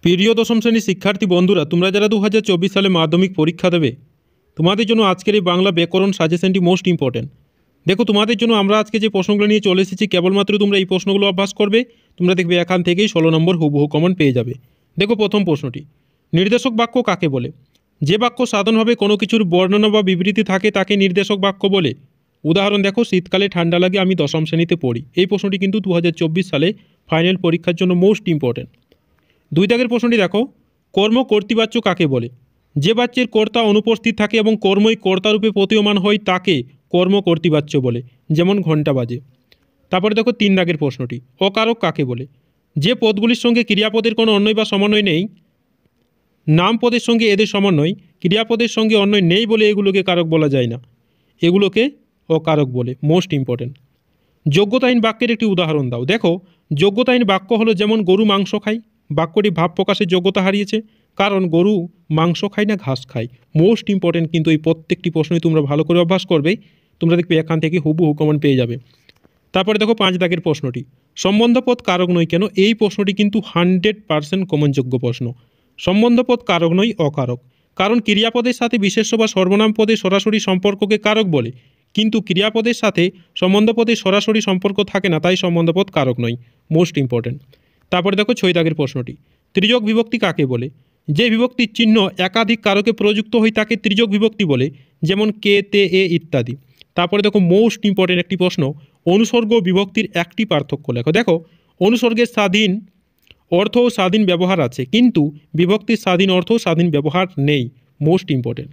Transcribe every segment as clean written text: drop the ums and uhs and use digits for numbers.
প্রিয় দশম শ্রেণীর শিক্ষার্থী বন্ধুরা, তোমরা যারা 2024 সালে মাধ্যমিক পরীক্ষা দেবে, তোমাদের জন্য আজকের এই বাংলা ব্যাকরণ সাজেশনটি মোস্ট ইম্পর্টেন্ট। দেখো, তোমাদের জন্য আমরা আজকে যে প্রশ্নগুলো নিয়ে চলে এসেছি, কেবলমাত্র তোমরা এই প্রশ্নগুলো অভ্যাস করবে। তোমরা দেখবে এখান থেকেই 16 নম্বর হুবহু কমন পেয়ে যাবে। দেখো, প্রথম প্রশ্নটি, নির্দেশক বাক্য কাকে বলে? যে বাক্য সাধারণভাবে কোনো কিছুর বর্ণনা বা বিবৃতি থাকে তাকে নির্দেশক বাক্য বলে। উদাহরণ দেখো, শীতকালে ঠান্ডা লাগে, আমি দশম শ্রেণীতে পড়ি। এই প্রশ্নটি কিন্তু 2024 সালে ফাইনাল পরীক্ষার জন্য মোস্ট ইম্পর্টেন্ট। 2 দাগের প্রশ্নটি দেখো, কর্ম কর্তৃবাচ্য কাকে বলে? যে বাচ্যের কর্তা অনুপস্থিত থাকে এবং কর্মই কর্তারূপে প্রতীয়মান হয় তাকে কর্ম কর্তৃবাচ্য বলে, যেমন ঘণ্টা বাজে। তারপরে দেখো 3 দাগের প্রশ্নটি, অকারক কাকে বলে? যে পদগুলির সঙ্গে ক্রিয়াপদের কোনো অন্বয় বা সমন্বয় নেই, নাম পদের সঙ্গে এদের সমন্বয়, ক্রিয়াপদের সঙ্গে অন্বয় নেই বলে এগুলোকে কারক বলা যায় না, এগুলোকে অকারক বলে। Most important. যোগ্যতাহীন বাক্যের একটি উদাহরণ দাও। দেখো, যোগ্যতাহীন বাক্য হলো যেমন গরু মাংস খায়। বাক্যটি ভাব প্রকাশের যোগ্যতা হারিয়েছে, কারণ গরু মাংস খায় না, ঘাস খায়। মোস্ট ইম্পর্টেন্ট, কিন্তু এই প্রত্যেকটি প্রশ্নই তোমরা ভালো করে অভ্যাস করবে। তোমরা দেখবে এখান থেকে হুবহু কমন পেয়ে যাবে। তারপরে দেখো 5 দাগের প্রশ্নটি, সম্বন্ধপদ কারক নয় কেন? এই প্রশ্নটি কিন্তু 100% কমনযোগ্য প্রশ্ন। সম্বন্ধপদ কারক নয়, অকারক। কারণ ক্রিয়াপদের সাথে বিশেষ্য বা সর্বনাম পদে সরাসরি সম্পর্ককে কারক বলে, কিন্তু ক্রিয়াপদের সাথে সম্বন্ধপদে সরাসরি সম্পর্ক থাকে না, তাই সম্বন্ধপদ কারক নয়। Most important. তারপরে দেখো 6 দাগের প্রশ্নটি, ত্রিযোগ বিভক্তি কাকে বলে? যে বিভক্তির চিহ্ন একাধিক কারকে প্রযুক্ত হয় তাকে ত্রিযোগ বিভক্তি বলে, যেমন কে, তে, এ ইত্যাদি। তারপরে দেখো মোস্ট ইম্পর্টেন্ট একটি প্রশ্ন, অনুসর্গ বিভক্তির একটি পার্থক্য লেখো। দেখো, অনুসর্গের স্বাধীন অর্থ ও স্বাধীন ব্যবহার আছে, কিন্তু বিভক্তির স্বাধীন অর্থ ও স্বাধীন ব্যবহার নেই। Most important.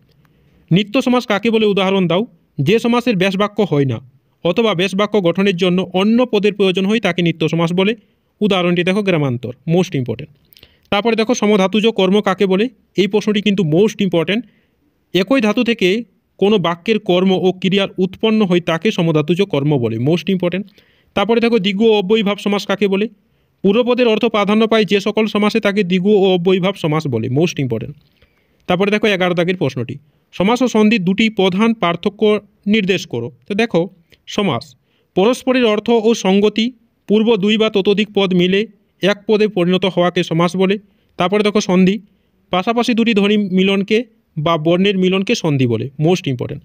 নিত্য সমাস কাকে বলে? উদাহরণ দাও। যে সমাসের ব্যাস বাক্য হয় না অথবা ব্যাস বাক্য গঠনের জন্য অন্য পদের প্রয়োজন হয় তাকে নিত্য সমাস বলে। উদাহরণটি দেখো, গ্রামান্তর। Most important. তারপরে দেখো, সমধাতুজ কর্ম কাকে বলে? এই প্রশ্নটি কিন্তু মোস্ট ইম্পর্টেন্ট। একই ধাতু থেকে কোনো বাক্যের কর্ম ও ক্রিয়ার উৎপন্ন হয় তাকে সমধাতুজ কর্ম বলে। Most important. তারপরে দেখো, দ্বিগু ও অব্যয়ীভাব সমাস কাকে বলে? পূর্বপদের অর্থ প্রাধান্য পায় যে সকল সমাসে তাকে দ্বিগু ও অব্যয়ীভাব সমাস বলে। Most important. তারপরে দেখো 11 দাগের প্রশ্নটি, সমাস ও সন্ধির দুটি প্রধান পার্থক্য নির্দেশ করো। তো দেখো, সমাস পরস্পরের অর্থ ও সঙ্গতি, পূর্ব 2 বা ততোধিক পদ মিলে এক পদে পরিণত হওয়াকে সমাস বলে। তারপরে দেখো সন্ধি, পাশাপাশি দুটি ধ্বনি মিলনকে বা বর্ণের মিলনকে সন্ধি বলে। Most important.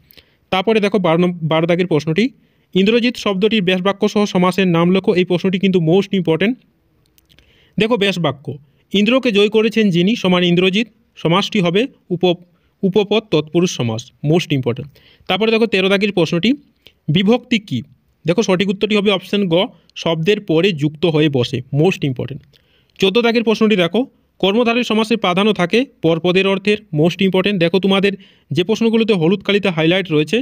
তারপরে দেখো 12 দাগের প্রশ্নটি, ইন্দ্রজিৎ শব্দটির ব্যাস বাক্য সহ সমাসের নাম লেখো। এই প্রশ্নটি কিন্তু মোস্ট ইম্পর্টেন্ট। দেখো, ব্যাস বাক্য, ইন্দ্রকে জয় করেছেন যিনি সমান ইন্দ্রজিৎ, সমাসটি হবে উপপদ তৎপুরুষ সমাস। Most important. তারপরে দেখো 13 দাগের প্রশ্নটি, বিভক্তি কি? দেখো, সঠিক উত্তরটি হবে অপশন গ, শব্দের পরে যুক্ত হয়ে বসে। Most important. 14 দাগের প্রশ্নটি দেখো, কর্মধারী সমাসের প্রাধান্য থাকে পরপদের অর্থের। Most important. দেখো, তোমাদের যে প্রশ্নগুলোতে হলুদ কালিতে হাইলাইট রয়েছে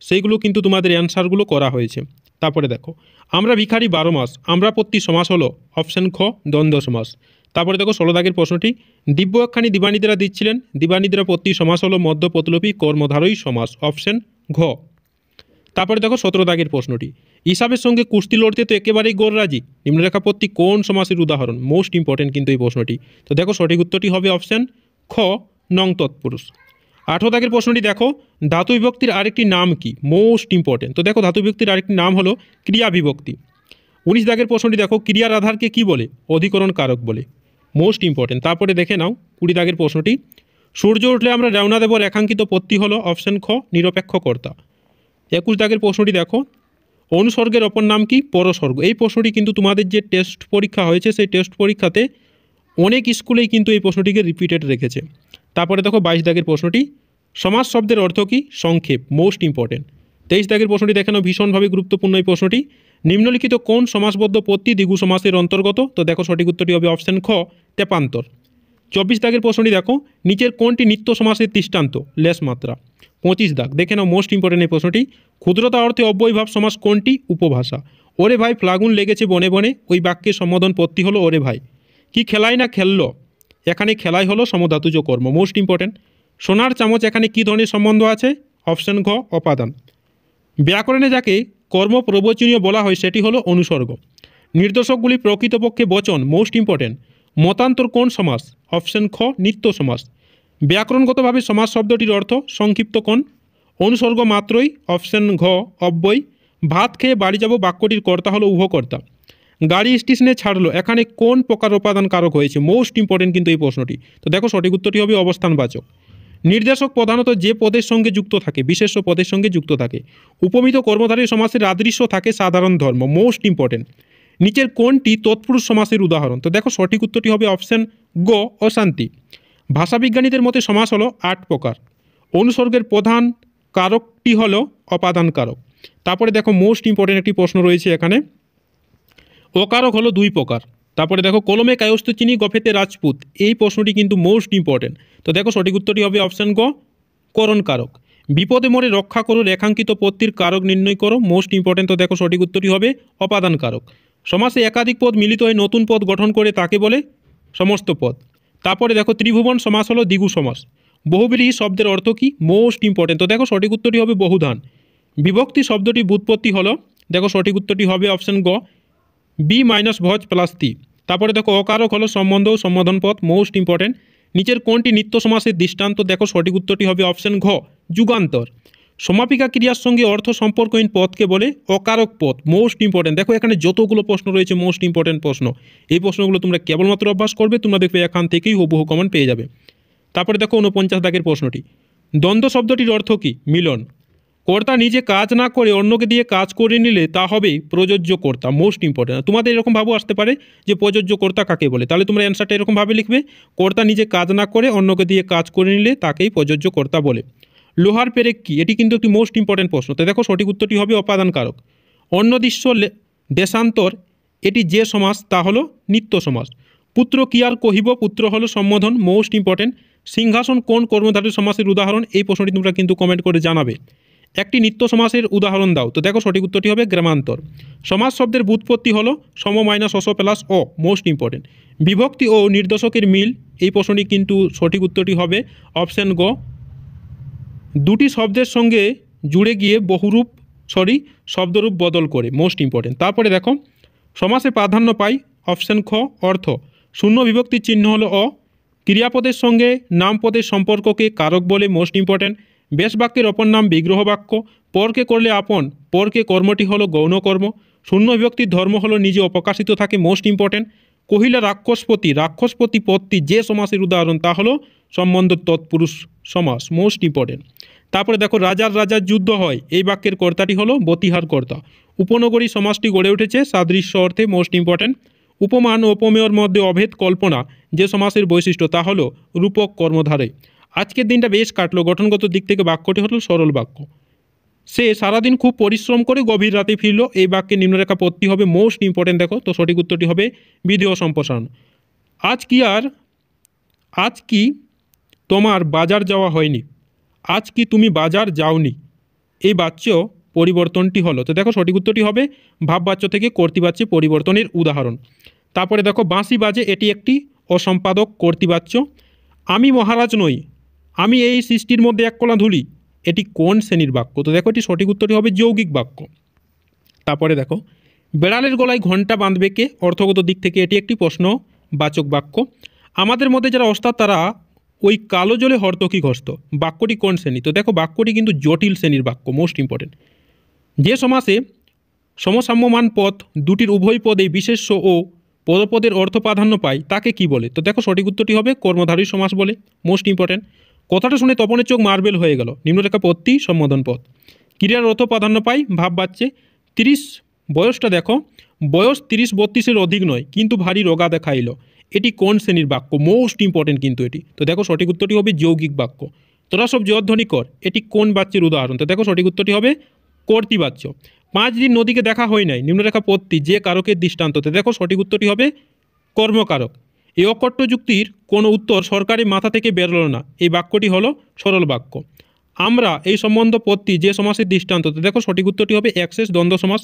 সেইগুলো কিন্তু তোমাদের অ্যান্সারগুলো করা হয়েছে। তারপরে দেখো, আমরা ভিখারি 12 মাস, আমরা প্রতি সমাস হলো অপশন খ, দ্বন্দ্ব সমাস। তারপরে দেখো 16 দাগের প্রশ্নটি, দিব্য একখানি দিবানিদ্রা দিচ্ছিলেন, দিবানিদ্রা প্রতি সমাস হলো মধ্যপদলোপী কর্মধারয়ী সমাস। অপশন ঘ। তারপরে দেখো 17 দাগের প্রশ্নটি, হিসাবের সঙ্গে কুস্তি লড়তে তো একেবারেই গোররাজি, নিম্নরেখা পত্তি কোন সমাসের উদাহরণ? মোস্ট ইম্পর্টেন্ট কিন্তু এই প্রশ্নটি। তো দেখো, সঠিক উত্তরটি হবে অপশন খ, নং তৎপুরুষ। 18 দাগের প্রশ্নটি দেখো, ধাতু বিভক্তির আরেকটি নাম কি? Most important. তো দেখো, ধাতু বিভক্তির আরেকটি নাম হলো ক্রিয়া বিভক্তি। 19 দাগের প্রশ্নটি দেখো, ক্রিয়ার আধারকে কি বলে? অধিকরণ কারক বলে। Most important. তারপরে দেখে নাও 20 দাগের প্রশ্নটি, সূর্য উঠলে আমরা রওনা দেব রেখাঙ্কিত পত্তি হলো অপশন খ, নিরপেক্ষ কর্তা। 21 দাগের প্রশ্নটি দেখো, অনুসর্গের অপর নাম কি? পরসর্গ। এই প্রশ্নটি কিন্তু তোমাদের যে টেস্ট পরীক্ষা হয়েছে সেই টেস্ট পরীক্ষাতে অনেক স্কুলেই কিন্তু এই প্রশ্নটিকে রিপিটেড রেখেছে। তারপরে দেখো 22 দাগের প্রশ্নটি, সমাস শব্দের অর্থ কি? সংক্ষেপ। Most important. 23 দাগের প্রশ্নটি দেখে নাও, ভীষণভাবে গুরুত্বপূর্ণ এই প্রশ্নটি, নিম্নলিখিত কোন সমাসবদ্ধ পত্তি দ্বিগু সমাসের অন্তর্গত? তো দেখো, সঠিক উত্তরটি হবে অপশন খ, তেপান্তর। 24 দাগের প্রশ্নটি দেখো, নিচের কোনটি নিত্য সমাসের দৃষ্টান্ত? লেশ মাত্রা। 25 দাগ দেখে নাও, মোস্ট ইম্পর্টেন্ট এই প্রশ্নটি, ক্ষুদ্রতা অর্থে অব্যয়ীভাব সমাস কোনটি? উপভাষা। ওরে ভাই ফ্লাগুন লেগেছে বনে বনে, ওই বাক্যের সম্বোধন পত্তি হলো ওরে ভাই। কি খেলাই না খেললো? এখানে খেলাই হলো সমধাতুজ কর্ম। Most important. সোনার চামচ, এখানে কি ধরনের সম্বন্ধ আছে? অপশন ঘ, অপাদান। ব্যাকরণে যাকে কর্ম প্রবচনীয় বলা হয় সেটি হলো অনুসর্গ। নির্দেশকগুলি প্রকৃতপক্ষে বচন। Most important. মতান্তর কোন সমাস? অপশন খ, নিত্য সমাস। ব্যাকরণগতভাবে সমাস শব্দটির অর্থ সংক্ষিপ্ত কোন? অনুসর্গ মাত্রই। অপশন ঘ, অব্যয়। ভাত খেয়ে বাড়ি যাব বাক্যটির কর্তা হলো উভকর্তা। গাড়ি স্টেশনে ছাড়লো, এখানে কোন প্রকার উপাদান কারক হয়েছে? মোস্ট ইম্পর্টেন্ট কিন্তু এই প্রশ্নটি। তো দেখো সঠিক উত্তরটি হবে অবস্থানবাচক। নির্দেশক প্রধানত যে পদের সঙ্গে যুক্ত থাকে, বিশেষ্য পদের সঙ্গে যুক্ত থাকে। উপমিত কর্মধারী সমাসের আদৃশ্য থাকে সাধারণ ধর্ম, মোস্ট ইম্পর্টেন্ট। নিচের কোনটি তৎপুরুষ সমাসের উদাহরণ? তো দেখো সঠিক উত্তরটি হবে অপশন গ, অশান্তি। ভাষাবিজ্ঞানীদের মতে সমাস হলো 8 প্রকার। অনুসর্গের প্রধান কারকটি হলো অপাদান কারক। তারপরে দেখো মোস্ট ইম্পর্টেন্ট একটি প্রশ্ন রয়েছে এখানে, অকারক হলো 2 প্রকার। তারপরে দেখো কলমে কায়স্থ চিনি গফেতে রাজপুত, এই প্রশ্নটি কিন্তু মোস্ট ইম্পর্টেন্ট। তো দেখো সঠিক উত্তরটি হবে অপশন গ, করণ কারক। বিপদে মোড়ে রক্ষা করো রেখাঙ্কিত পদটির কারক নির্ণয় করো, মোস্ট ইম্পর্টেন্ট। তো দেখো সঠিক উত্তরটি হবে অপাদান কারক। সমাসে একাধিক পদ মিলিত হয়ে নতুন পদ গঠন করে তাকে বলে সমস্ত পদ। তারপরে দেখো ত্রিভুবন সমাস হলো দ্বিগু সমাস। বহুব্রীহি শব্দের অর্থ কি? Most important. তো দেখো সঠিক উত্তরটি হবে বহুধান। বিভক্তি শব্দটি ব্যুৎপত্তি হলো, দেখো সঠিক উত্তরটি হবে অপশন গ, বি মাইনাস ভজ প্লাস তি। তারপরে দেখো অকারক হলো সম্বন্ধ ও সম্বোধন পদ, মোস্ট ইম্পর্টেন্ট। নিচের কোনটি নিত্য সমাসের দৃষ্টান্ত? দেখো সঠিক উত্তরটি হবে অপশন ঘ, যুগান্তর। সমাপিকা ক্রিয়ার সঙ্গে অর্থ সম্পর্কহীন পদকে বলে অকারক পদ, মোস্ট ইম্পর্টেন্ট। দেখো এখানে যতগুলো প্রশ্ন রয়েছে মোস্ট ইম্পর্টেন্ট প্রশ্ন, এই প্রশ্নগুলো তোমরা কেবলমাত্র অভ্যাস করবে, তোমরা দেখবে এখান থেকেই হুবহু কমন পেয়ে যাবে। তারপরে দেখো 49 দাগের প্রশ্নটি, দ্বন্দ্ব শব্দটির অর্থ কি? মিলন। কর্তা নিজে কাজ না করে অন্যকে দিয়ে কাজ করে নিলে তা হবে প্রযোজ্য কর্তা, মোস্ট ইম্পর্টেন্ট। তোমাদের এরকম ভাবও আসতে পারে যে প্রযোজ্য কর্তা কাকে বলে, তাহলে তোমরা অ্যান্সারটা এরকমভাবে লিখবে, কর্তা নিজে কাজ না করে অন্যকে দিয়ে কাজ করে নিলে তাকেই প্রযোজ্য কর্তা বলে। লোহার পেরেক কি? এটি কিন্তু একটি মোস্ট ইম্পর্টেন্ট প্রশ্ন। তো দেখো সঠিক উত্তরটি হবে অপাদান কারক। অন্যদিশ্য দেশান্তর, এটি যে সমাস তা হলো নিত্য সমাস। পুত্র কি আর কহিব, পুত্র হলো সম্বোধন, মোস্ট ইম্পর্টেন্ট। সিংহাসন কোন কর্মধারী সমাসের উদাহরণ? এই প্রশ্নটি তোমরা কিন্তু কমেন্ট করে জানাবে। একটি নিত্য সমাসের উদাহরণ দাও। তো দেখো সঠিক উত্তরটি হবে গ্রামান্তর। সমাস শব্দের ব্যুৎপত্তি হলো সম মাইনাস অস প্লাস অ, মোস্ট ইম্পর্টেন্ট। বিভক্তি ও নির্দেশকের মিল, এই প্রশ্নটি কিন্তু সঠিক উত্তরটি হবে অপশন গ, দুটি শব্দের সঙ্গে জুড়ে গিয়ে শব্দরূপ বদল করে, মোস্ট ইম্পর্টেন্ট। তারপরে দেখো সমাসে প্রাধান্য পাই, অপশন খ, অর্থ। শূন্য বিভক্তির চিহ্ন হলো অ। ক্রিয়াপদের সঙ্গে নামপদের সম্পর্ককে কারক বলে, মোস্ট ইম্পর্টেন্ট। বেশ বাক্যের অপর নাম বিগ্রহ বাক্য। পরকে করলে আপন, পরকে কর্মটি হলো গৌণ কর্ম। শূন্য বিভক্তির ধর্ম হলো নিজে অপ্রকাশিত থাকে, মোস্ট ইম্পর্টেন্ট। কহিলা রাক্ষসপতি, রাক্ষসপতি পদটি যে সমাসের উদাহরণ তা হলো সম্বন্ধ তৎপুরুষ সমাস, মোস্ট ইম্পর্টেন্ট। তারপরে দেখো রাজার রাজার যুদ্ধ হয়, এই বাক্যের কর্তাটি হলো বতিহার কর্তা। উপনগরী সমাসটি গড়ে উঠেছে সাদৃশ্য অর্থে, মোস্ট ইম্পর্টেন্ট। উপমান ও উপমেয়র মধ্যে অভেদ কল্পনা যে সমাসের বৈশিষ্ট্য তা হলো রূপক কর্মধারে। আজকের দিনটা বেশ কাটলো, গঠনগত দিক থেকে বাক্যটি হলো সরল বাক্য। সে সারাদিন খুব পরিশ্রম করে গভীর রাতে ফিরল, এই বাক্যে নিম্নরেখা পদটি হবে মোস্ট ইম্পর্টেন্ট। দেখো তো সঠিক উত্তরটি হবে বিধেয় সম্প্রসারণ। আজ কি তোমার বাজার যাওয়া হয়নি? আজ কি তুমি বাজার যাওনি? এই বাচ্য পরিবর্তনটি হলো, তো দেখো সঠিক উত্তরটি হবে ভাববাচ্য থেকে কর্তৃবাচ্যে পরিবর্তনের উদাহরণ। তারপরে দেখো বাঁশি বাজে, এটি একটি অসম্পাদক কর্তৃবাচ্য। আমি মহারাজ নই, আমি এই সৃষ্টির মধ্যে এক কণা ধুলি, এটি কোন শ্রেণীর বাক্য? তো দেখো এটি সঠিক উত্তরটি হবে যৌগিক বাক্য। তারপরে দেখো বেড়ালের গলায় ঘণ্টা বাঁধবে কে? অর্থগত দিক থেকে এটি একটি প্রশ্নবাচক বাক্য। আমাদের মধ্যে যারা ওস্তাদ তারা ওই কালো জলে হর্তকি ঘস্ত, বাক্যটি কোন শ্রেণী? তো দেখো বাক্যটি কিন্তু জটিল শ্রেণীর বাক্য, মোস্ট ইম্পর্টেন্ট। যে সমাসে সমসাম্যমান পদ দুটির উভয় পদেই বিশেষ্য ও পদপদের অর্থ প্রাধান্য পায় তাকে কি বলে? তো দেখো সঠিক উত্তরটি হবে কর্মধারী সমাস বলে, মোস্ট ইম্পর্টেন্ট। কথাটা শুনে তপনের চোখ মার্বেল হয়ে গেল, নিম্নরেখা পদটি সম্বোধন পদ। ক্রিয়ার অর্থ প্রাধান্য পায় ভাব বাচ্চে। 30 বয়সটা দেখো, বয়স 30-32-এর অধিক নয় কিন্তু ভারী রোগা দেখাইল, এটি কোন শ্রেণীর বাক্য? মোস্ট ইম্পর্টেন্ট কিন্তু এটি। তো দেখো সঠিক উত্তরটি হবে যৌগিক বাক্য। তোরা সব জয়ধ্বনি কর, এটি কোন বাচ্যের উদাহরণ? তো দেখো সঠিক উত্তরটি হবে কর্তৃবাচ্য। 5 দিন নদীকে দেখা হয় নাই, নিম্নরেখা পদটি যে কারকের দৃষ্টান্ত? তো দেখো সঠিক উত্তরটি হবে কর্মকারক। এই অকট্য যুক্তির কোনো উত্তর সরকারি মাথা থেকে বেরোল না, এই বাক্যটি হলো সরল বাক্য। আমরা এই সম্বন্ধ পদটি যে সমাসের দৃষ্টান্ত? তো দেখো সঠিক উত্তরটি হবে অ্যাক্সেস দ্বন্দ্ব সমাস।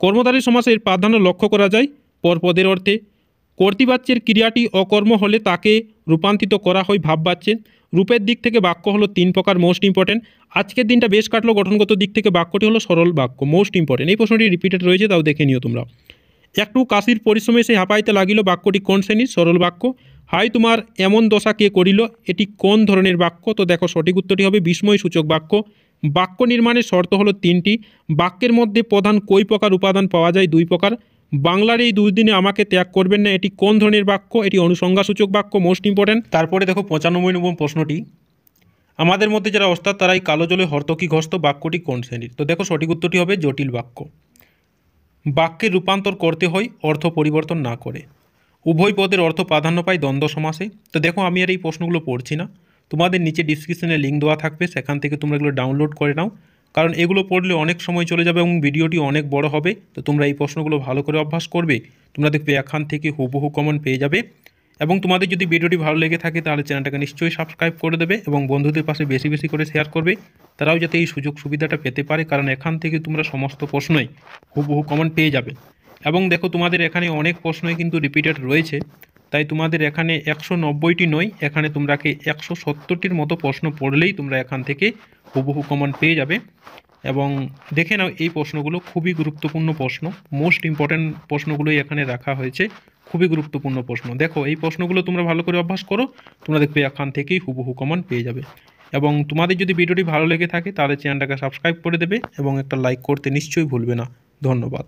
কর্মধারী সমাসের প্রাধান্য লক্ষ্য করা যায় পরপদের অর্থে। কর্তৃবাচ্যের ক্রিয়াটি অকর্ম হলে তাকে রূপান্তরিত করা হয় ভাববাচ্যে। রূপের দিক থেকে বাক্য হলো 3 প্রকার, মোস্ট ইম্পর্টেন্ট। আজকের দিনটা বেশ কাটলো, গঠনগত দিক থেকে বাক্যটি হলো সরল বাক্য, মোস্ট ইম্পর্টেন্ট। এই প্রশ্নটি রিপিটেড রয়েছে, তাও দেখে নিও তোমরা। একটু কাশির পরিশ্রমে সে হাঁপাইতে লাগিল, বাক্যটি কোন শ্রেণীর? সরল বাক্য। হাই তোমার এমন দশা কে করিল, এটি কোন ধরনের বাক্য? তো দেখো সঠিক উত্তরটি হবে বিস্ময় সূচক বাক্য। বাক্য নির্মাণের শর্ত হলো 3টি। বাক্যের মধ্যে প্রধান কই প্রকার উপাদান পাওয়া যায়? 2 প্রকার। বাংলার এই 2 দিনে আমাকে ত্যাগ করবেন না, এটি কোন ধরনের বাক্য? এটি অনুসংজ্ঞাসূচক বাক্য, মোস্ট ইম্পর্ট্যান্ট। তারপরে দেখো 95 নম্বর প্রশ্নটি, আমাদের মধ্যে যারা ওস্তাদ তারাই কালো জলে হর্তকি ঘস্ত, বাক্যটি কোন শ্রেণীর? তো দেখো সঠিক উত্তরটি হবে জটিল বাক্য। বাক্যের রূপান্তর করতে হয় অর্থ পরিবর্তন না করে। উভয় পদের অর্থ প্রাধান্য পায় দ্বন্দ্ব সমাসে। তো দেখো আমি আর এই প্রশ্নগুলো পড়ছি না, তোমাদের নিচে ডিসক্রিপশনে লিঙ্ক দেওয়া থাকবে, সেখান থেকে তোমরা এগুলো ডাউনলোড করে নাও, কারণ এগুলো পড়লে অনেক সময় চলে যাবে এবং ভিডিওটি অনেক বড় হবে। তো তোমরা এই প্রশ্নগুলো ভালো করে অভ্যাস করবে, তোমরা দেখবে এখান থেকে হুবহু কমন পেয়ে যাবে। এবং তোমাদের যদি ভিডিওটি ভালো লেগে থাকে তাহলে চ্যানেলটাকে নিশ্চয়ই সাবস্ক্রাইব করে দেবে এবং বন্ধুদের পাশে বেশি বেশি করে শেয়ার করবে, তারাও যাতে এই সুযোগ সুবিধাটা পেতে পারে, কারণ এখান থেকে তোমরা সমস্ত প্রশ্নই হুবহু কমন পেয়ে যাবে। এবং দেখো তোমাদের এখানে অনেক প্রশ্নই কিন্তু রিপিটেড রয়েছে, তাই তোমাদের এখানে 190টি নয়, এখানে তোমরাকে 170টির মতো প্রশ্ন পড়লেই তোমরা এখান থেকে হুবহু কমন পেয়ে যাবে। এবং দেখে নাও এই প্রশ্নগুলো খুবই গুরুত্বপূর্ণ প্রশ্ন, মোস্ট ইম্পর্ট্যান্ট প্রশ্নগুলোই এখানে রাখা হয়েছে, খুবই গুরুত্বপূর্ণ প্রশ্ন। দেখো এই প্রশ্নগুলো তোমরা ভালো করে অভ্যাস করো, তোমরা দেখবে এখান থেকেই হুবহু কমন পেয়ে যাবে। এবং তোমাদের যদি ভিডিওটি ভালো লেগে থাকে তাহলে চ্যানেলটাকে সাবস্ক্রাইব করে দেবে এবং একটা লাইক করতে নিশ্চয়ই ভুলবে না। ধন্যবাদ।